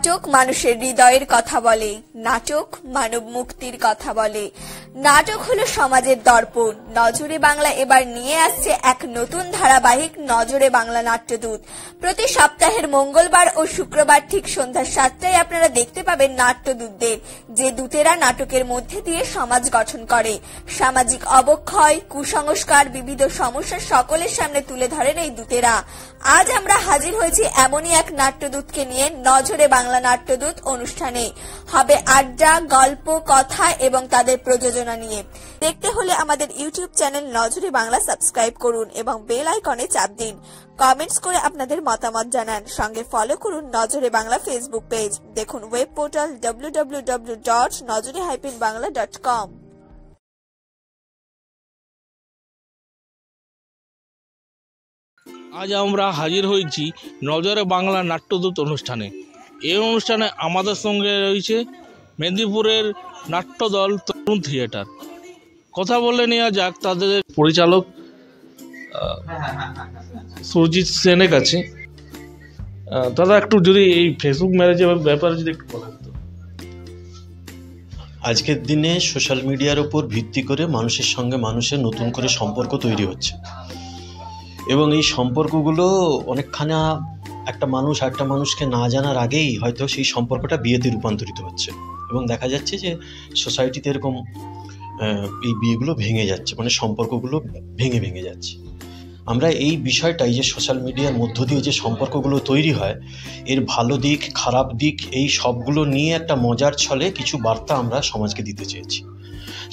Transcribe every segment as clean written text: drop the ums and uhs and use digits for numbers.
নাটক মানুষের হৃদয়ের কথা বলে, নাটক মানব মুক্তির কথা বলে। নাটক হলো সমাজের দর্পণ। নজরে বাংলা এবার নিয়ে আসছে এক নতুন ধারাবাহিক নজরে বাংলা নাট্যদূত। প্রতি সপ্তাহের মঙ্গলবার ও শুক্রবার ঠিক সন্ধ্যা 7টায় আপনারা দেখতে পাবেন নাট্যদূতদের, যে দূতেরা নাটকের মধ্যে দিয়ে সমাজ গঠন করে। সামাজিক অবক্ষয়, কুসংস্কার, বিবিধ সমস্যা সকলের সামনে তুলে ধরেন এই দূতেরা। আজ আমরা হাজির হয়েছি এমনই এক নাট্যদূতকে নিয়ে নজরে বাংলা নাট্যদূত অনুষ্ঠানে। হবে আড্ডা, গল্প, কথা এবং তাদের প্রযোজনা নিয়ে। দেখতে হলে আমাদের ইউটিউব চ্যানেল নজরে বাংলা সাবস্ক্রাইব করুন এবং বেল আইকনে চাপ দিন। কমেন্টস করে আপনাদের মতামত জানান। সঙ্গে ফলো করুন নজরে বাংলা ফেসবুক পেজ। দেখুন ওয়েব পোর্টাল www.nojore-bangla.com। আজ আমরা হাজির হয়েছি নজরে বাংলা নাট্যদূত অনুষ্ঠানে। এই অনুষ্ঠানে আমাদের সঙ্গে রয়েছে মেদিনীপুরের নাট্যদল তরুণ থিয়েটার। কথা বলে নেওয়া যাক তাদের পরিচালক সুরজিৎ সেনের কাছে। দাদা, একটু যদি এই ফেসবুক ম্যারেজের ব্যাপারে যদি একটু বলেন তো। আজকের দিনে সোশ্যাল মিডিয়ার উপর ভিত্তি করে মানুষের সঙ্গে মানুষের নতুন করে সম্পর্ক তৈরি হচ্ছে, এবং এই সম্পর্কগুলো অনেকখানা একটা মানুষকে না জানার আগেই হয়তো সেই সম্পর্কটা বিয়েতে রূপান্তরিত হচ্ছে, এবং দেখা যাচ্ছে যে সোসাইটিতে এরকম এই বিয়েগুলো ভেঙে যাচ্ছে, মানে সম্পর্কগুলো ভেঙে যাচ্ছে। আমরা এই বিষয়টাই যে সোশ্যাল মিডিয়ার মধ্য দিয়ে যে সম্পর্কগুলো তৈরি হয়, এর ভালো দিক খারাপ দিক এই সবগুলো নিয়ে একটা মজার ছলে কিছু বার্তা আমরা সমাজকে দিতে চেয়েছি।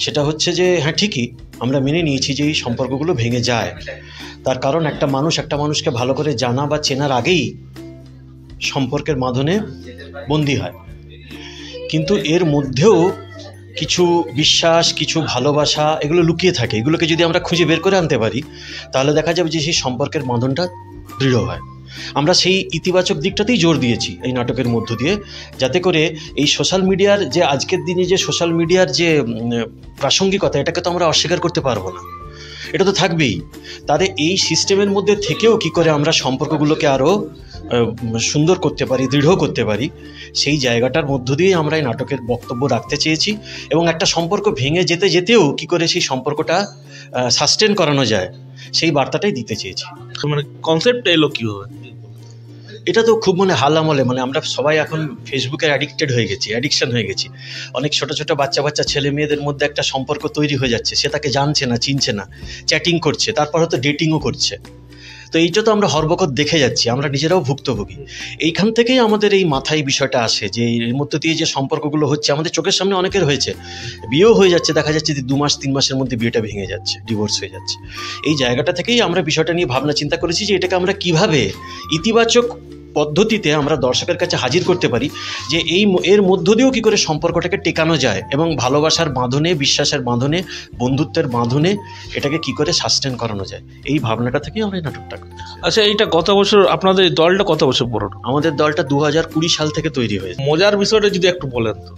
সেটা হচ্ছে যে হ্যাঁ, ঠিকই আমরা মেনে নিয়েছি যে এই সম্পর্কগুলো ভেঙে যায়, তার কারণ একটা মানুষকে ভালো করে জানা বা চেনার আগেই সম্পর্কের বাঁধনে বন্দী হয়। কিন্তু এর মধ্যেও কিছু বিশ্বাস, কিছু ভালোবাসা এগুলো লুকিয়ে থাকে। এগুলোকে যদি আমরা খুঁজে বের করে আনতে পারি, তাহলে দেখা যাবে যে সেই সম্পর্কের বাঁধনটা দৃঢ় হয়। আমরা সেই ইতিবাচক দিকটাতেই জোর দিয়েছি এই নাটকের মধ্য দিয়ে, যাতে করে এই সোশ্যাল মিডিয়ার যে আজকের দিনে যে সোশ্যাল মিডিয়ার যে প্রাসঙ্গিকতা, এটাকে তো আমরা অস্বীকার করতে পারবো না, এটা তো থাকবেই। তাহলে এই সিস্টেমের মধ্যে থেকেও কি করে আমরা সম্পর্কগুলোকে আরও সুন্দর করতে পারি, দৃঢ় করতে পারি, সেই জায়গাটার মধ্য দিয়ে আমরা এই নাটকের বক্তব্য রাখতে চেয়েছি। এবং একটা সম্পর্ক ভেঙে যেতেও কি করে সেই সম্পর্কটা সাস্টেন করানো যায়, সেই বার্তাটাই দিতে চেয়েছি। মানে কনসেপ্ট এলো কীভাবে? এটা তো খুব হাল আমলে, আমরা সবাই এখন ফেসবুকের অ্যাডিকশন হয়ে গেছি। অনেক ছোট বাচ্চা ছেলে মেয়েদের মধ্যে একটা সম্পর্ক তৈরি হয়ে যাচ্ছে, সে তাকে জানছে না, চিনছে না, চ্যাটিং করছে, তারপর হয়তো ডেটিংও করছে। তো এইটা তো আমরা হরবকত দেখে যাচ্ছি, আমরা নিজেরাও ভুক্তভোগী। এইখান থেকেই আমাদের এই মাথায় বিষয়টা আসে যে এর মধ্যে দিয়ে যে সম্পর্কগুলো হচ্ছে, আমাদের চোখের সামনে অনেকের হয়েছে, বিয়েও হয়ে যাচ্ছে, দেখা যাচ্ছে যে 2 মাস 3 মাসের মধ্যে বিয়েটা ভেঙে যাচ্ছে, ডিভোর্স হয়ে যাচ্ছে। এই জায়গাটা থেকেই আমরা বিষয়টা নিয়ে ভাবনা চিন্তা করেছি যে এটাকে আমরা কিভাবে ইতিবাচক পদ্ধতিতে আমরা দর্শকের কাছে হাজির করতে পারি, যে এর মধ্য দিয়েও কী করে সম্পর্কটাকে টেকানো যায়, এবং ভালোবাসার বাঁধনে, বিশ্বাসের বাঁধনে, বন্ধুত্বের বাঁধনে এটাকে কি করে সাস্টেন করানো যায়, এই ভাবনাটা থেকেই আমরা এই নাটকটা করি। আচ্ছা, এইটা কত বছর, আপনাদের দলটা কত বছর পুরনো? আমাদের দলটা 2020 সাল থেকে তৈরি হয়েছে। মজার বিষয়টা যদি একটু বলেন তো।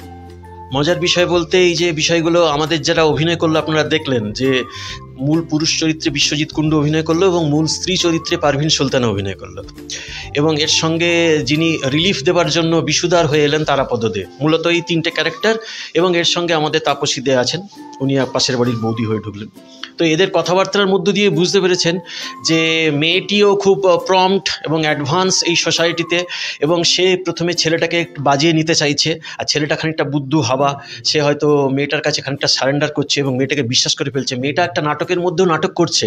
মজার বিষয় বলতে এই যে বিষয়গুলো আমাদের যারা অভিনয় করলো, আপনারা দেখলেন যে মূল পুরুষ চরিত্রে বিশ্বজিৎ কুণ্ডু অভিনয় করলো এবং মূল স্ত্রী চরিত্রে পারভিন সুলতানা অভিনয় করলো, এবং এর সঙ্গে যিনি রিলিফ দেবার জন্য বিশুদার হয়ে এলেন তারাপদ দে। মূলত এই 3টে ক্যারেক্টার, এবং এর সঙ্গে আমাদের তাপসী দে আছেন, উনি পাশের বাড়ির বৌদি হয়ে ঢুকলেন। তো এদের কথাবার্তার মধ্য দিয়ে বুঝতে পেরেছেন যে মেয়েটিও খুব প্রম্পট এবং অ্যাডভান্স এই সোসাইটিতে, এবং সে প্রথমে ছেলেটাকে একটু বাজিয়ে নিতে চাইছে, আর ছেলেটা খানিকটা বুদ্ধু হাবা, সে হয়তো মেয়েটার কাছে খানিকটা সারেন্ডার করছে এবং মেয়েটাকে বিশ্বাস করে ফেলছে। মেয়েটা একটা নাটকের মধ্যেও নাটক করছে,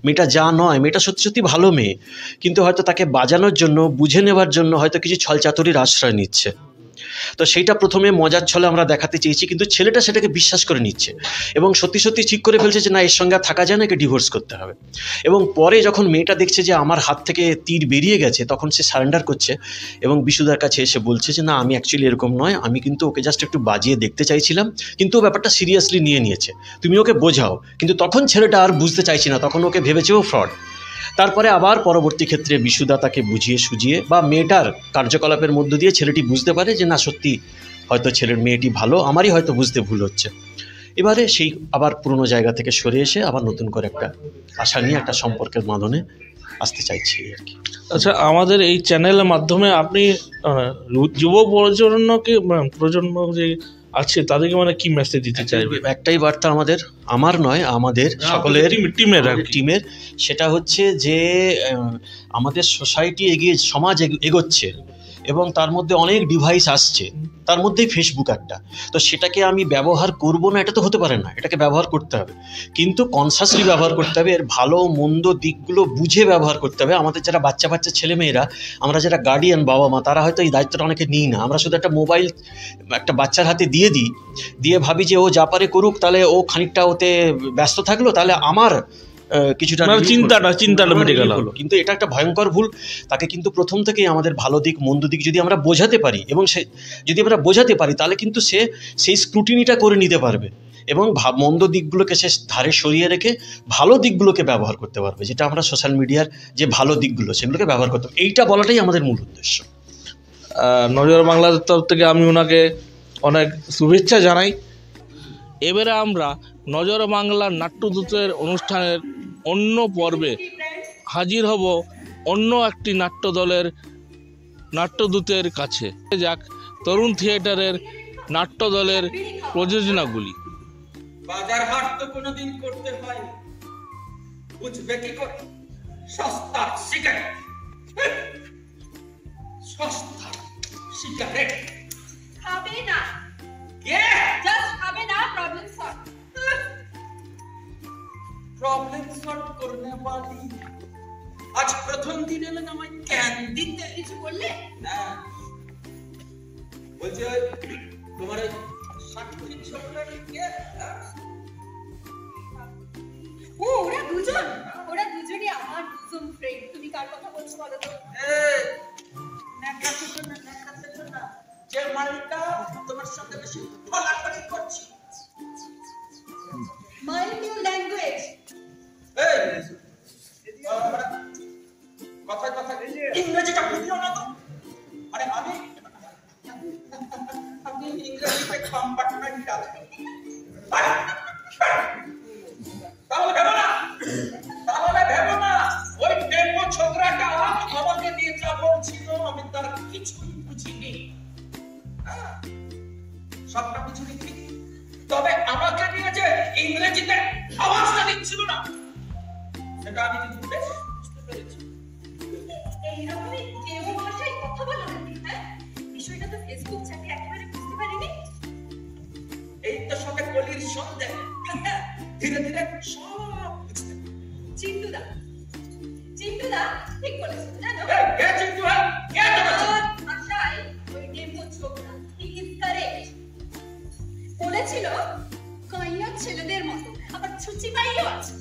মেয়েটা যা নয়, মেয়েটা সত্যি ভালো মেয়ে, কিন্তু হয়তো তাকে বাজানোর জন্য, বুঝে নেবার জন্য হয়তো কিছু ছলচাতুরির আশ্রয় নিচ্ছে। তো সেইটা প্রথমে মজার ছলে আমরা দেখাতে চেয়েছি, কিন্তু ছেলেটা সেটাকে বিশ্বাস করে নিচ্ছে এবং সত্যি ঠিক করে ফেলছে যে না, এর সঙ্গে থাকা যায় না, একে ডিভোর্স করতে হবে। এবং পরে যখন মেয়েটা দেখছে যে আমার হাত থেকে তীর বেরিয়ে গেছে, তখন সে সারেন্ডার করছে এবং বিশুদার কাছে এসে বলছে যে না, আমি অ্যাকচুয়ালি এরকম নয়, আমি কিন্তু ওকে জাস্ট একটু বাজিয়ে দেখতে চাইছিলাম, কিন্তু ও ব্যাপারটা সিরিয়াসলি নিয়েছে, তুমি ওকে বোঝাও। কিন্তু তখন ছেলেটা আর বুঝতে চাইছি না, তখন ওকে ভেবেছে ও ফ্রড। তারপরে আবার পরবর্তী ক্ষেত্রে বিশুদা তাকে বুঝিয়ে সুঝিয়ে বা মেয়েটার কার্যকলাপের মধ্য দিয়ে ছেলেটি বুঝতে পারে যে না, সত্যি হয়তো ছেলের মেয়েটি ভালো, আমারই হয়তো বুঝতে ভুল হচ্ছে। এবারে সেই আবার পুরনো জায়গা থেকে সরে এসে আবার নতুন করে একটা আশা নিয়ে একটা সম্পর্কের বাঁধনে আসতে চাইছি আর কি। আচ্ছা, আমাদের এই চ্যানেলের মাধ্যমে আপনি যুব প্রজন্ম যে আছে তাদেরকে মানে কি মেসেজ দিতে চাইবে? একটাই বার্তা আমার নয়, আমাদের সকলের টিমের, সেটা হচ্ছে যে আমাদের সোসাইটি সমাজ এগোচ্ছে এবং তার মধ্যে অনেক ডিভাইস আসছে, তার মধ্যেই ফেসবুক একটা। তো সেটাকে আমি ব্যবহার করব না এটা তো হতে পারে না, এটাকে ব্যবহার করতে হবে, কিন্তু কনসাসলি ব্যবহার করতে হবে। এর ভালো মন্দ দিকগুলো বুঝে ব্যবহার করতে হবে। আমাদের যারা বাচ্চা ছেলেমেয়েরা, আমরা যারা গার্ডিয়ান বাবা মা, তারা হয়তো এই দায়িত্বটা অনেকে নিই না। আমরা শুধু একটা মোবাইল একটা বাচ্চার হাতে দিয়ে ভাবি যে ও যা পারে করুক, তাহলে ও খানিকটা ওতে ব্যস্ত থাকলো, তাহলে আমার কিছুটা চিন্তাটা মিটে গেল। কিন্তু এটা একটা ভয়ঙ্কর ভুল। তাকে কিন্তু প্রথম থেকেই আমাদের ভালো দিক মন্দ দিক যদি আমরা বোঝাতে পারি, এবং যদি আমরা বোঝাতে পারি, তাহলে কিন্তু সে সেই স্ক্রুটিনিটা করে নিতে পারবে এবং মন্দ দিকগুলোকে সে ধারে সরিয়ে রেখে ভালো দিকগুলোকে ব্যবহার করতে পারবে, যেটা আমরা সোশ্যাল মিডিয়ার যে ভালো দিকগুলো সেগুলোকে ব্যবহার করতে হবে। এইটা বলাটাই আমাদের মূল উদ্দেশ্য। নজর বাংলার তরফ থেকে আমি ওনাকে অনেক শুভেচ্ছা জানাই। এবারে আমরা নজর বাংলার নাট্যদূতের অনুষ্ঠানের অন্য পর্বে হাজির হব অন্য একটি নাট্যদলের নাট্যদূতের কাছে। যাক তরুণ থিয়েটারের নাট্যদলের প্রযোজনাগুলি। বাজার হাট তো কোনোদিন করতে হয়, বুঝবে কি করে? সস্তা সিগারেট, সস্তা সিগারেট খাবে না, জাস্ট খাবে না, প্রবলেম সলভ। প্রবলেম সলভ করনে वाली আজ প্রথম দিন এলেন আমায় জ্ঞান দিতে। কিছু বললে না, বলছে তোমার সাক্ষী ছোটরা কে? ওরা দুজনই আমার দুজন ফ্রেন্ড। তুমি কার কথা বলছো বলো তো? যে মালটা তোমার সাথে বেশি ফলাফলি করছি। Mind your language. কথা ইংরেজিটা বুঝিও না তো। আরে আমি ইংরেজিতে কম্পার্টমেন্টাল। তাহলে ভেবো না ওই টেম্পো ছোকরাটা আমাকে নিয়ে যা বলছিল আমি তার কিছুই বুঝিনি। সবটা বুঝিনি ঠিক, তবে আমাকে নিয়ে যে ইংরেজিতে আওয়াজটা দিচ্ছিল না সেটা আমি কিন্তু বেশ বুঝতে পেরেছি। এইরকমই কেউ ভাষায় কথা বলো নাকি? হ্যাঁ, বিষয়টা তো ফেসবুক চ্যাটে একেবারে বুঝতে পারিনি। এই তো সাথে কলির সন্দেহ, ধীরে ধীরে সব বুঝতে। চিন্টুদা ঠিক বলেছো, জানো? কে চিন্টু? কে তোমার ভাষায় ওই টেম্পো ছোকরা হি ইজ কারেক্ট। বলেছিল কাইয়া ছেলেদের মতো, আবার ছুচি পাইও আছে।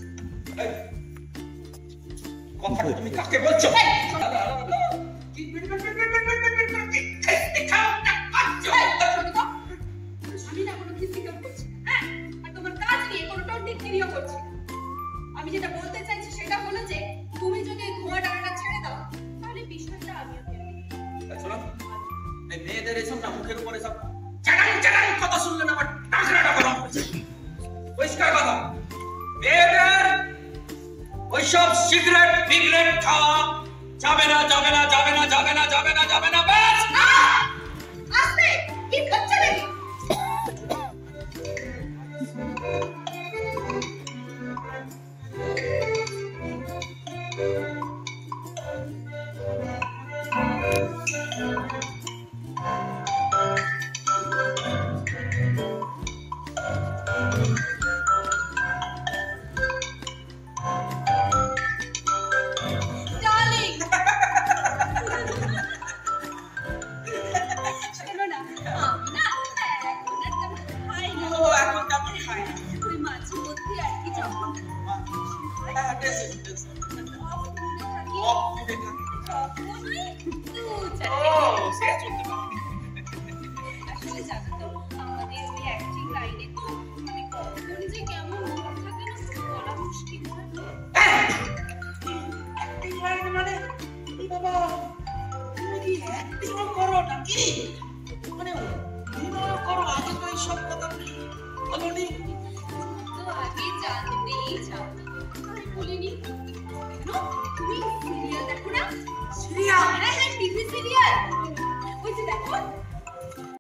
কথা তুমি কাকে বলছো? আমি না কোনো ফিজিক্যাল করছি না, হ্যাঁ, আর তোমার কাজ নিয়ে কোনো টন্টিকিরিও করছি না। আমি যেটা বলতে চাইছি সেটা হলো যে তুমি যদি এই ধোঁয়া ডানাটা ছেড়ে দাও তাহলে বিষয়টা আমিও ফেলে দিই। শোনো, এই মেয়েদের এসব না মুখের উপরে সব চাটাং কথা শুনলে না আমার টাকরাটা গরম হচ্ছে। পরিষ্কার কথা, মেয়েদের ওইসব সিগারেট খাওয়া যাবে না। ব্যাস